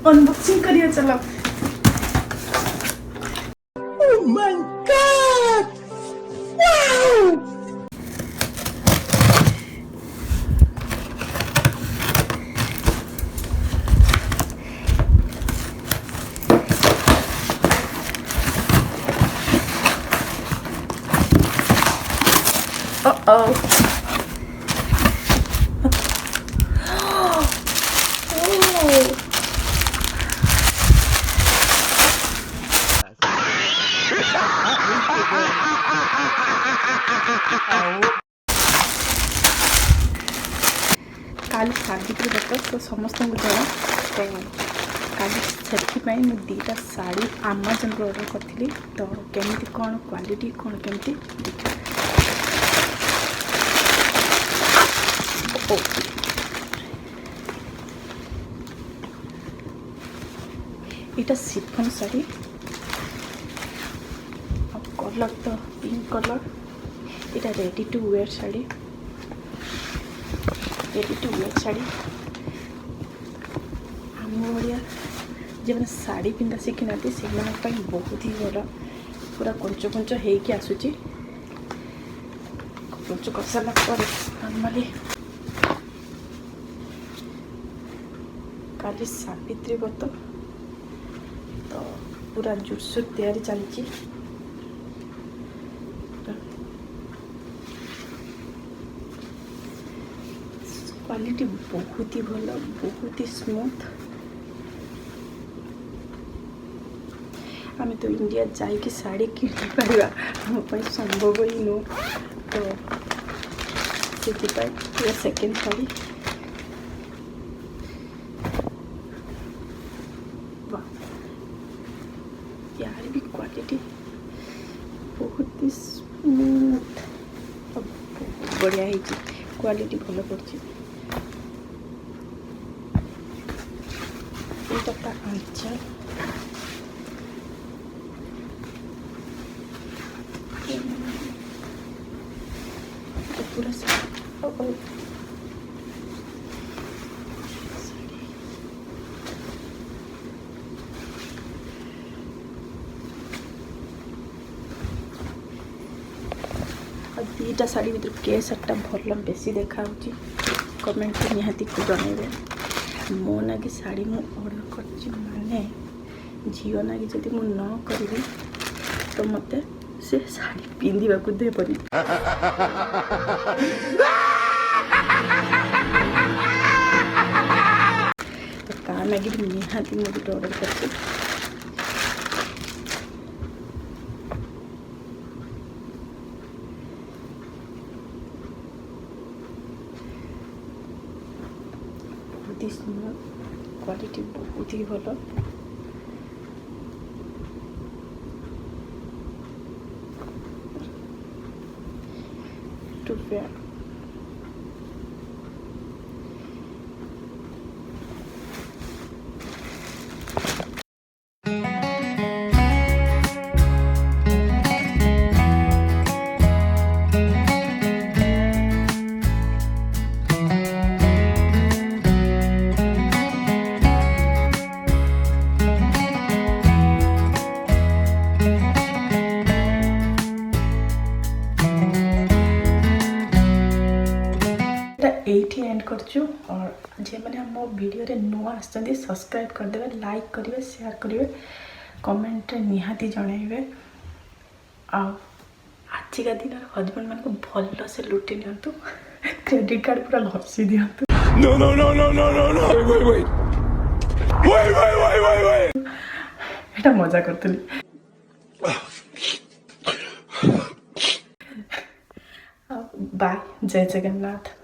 Unboxing करिए चलो। Oh my God! Wow! Uh-oh. काली सावित्री व्रत तो समस्त जना तो काली से मुझे दीटा शाढ़ी आमाजन ऑर्डर करी तो केमी कौन क्वालिटी कौन केमी इटा सिफन शाढ़ी कलर तो पिंक कलर इटा ready to wear sari ready to wear sari आम भाया जो मैंने शाढ़ी पिंधा शिखी ना से बहुत ही भल पूरा कंच कंच होगी आसूची कंच कर सारा नॉर्मली काली सावित्री व्रत तो पूरा जोरसोर तैयारी चलती क्वालिटी बहुत ही भल बहुत ही स्मूथ आम तो इंडिया जाइए शाढ़ी किणी पारा आम संभव ही नुह तो से सेकेंड शाढ़ी यार भी क्वालिटी बहुत ही स्मूथ बढ़िया है क्वालिटी भल पड़ी ता आंचल पूरा दीटा शाढ़ी भर के शाढ़ीटा भल बेसी देखा कमेंट निहाती को जनइबे मो नागी शाढ़ी मु ऑर्डर कर माने झील नागी जदि मु न करी तो मते से शाढ़ी पिंधा को देवनी तो ता नागी निहाती मु गोटे ऑर्डर कर क्वालिटी बहुत ही भल टू फेयर एठी एंड करचु और जे मैंने हम वीडियो रे नुआ आछन सब्सक्राइब कर देबे लाइक करिवे शेयर करिवे कमेंट रे निहाती जणाइबे आ आज का दिन हस्बैंड मान को भल से लुटि नियंतु क्रेडिट कार्ड पूरा घसी दियंतु no no no no no no no wait एटा मजा करतली बाय जय जगन्नाथ।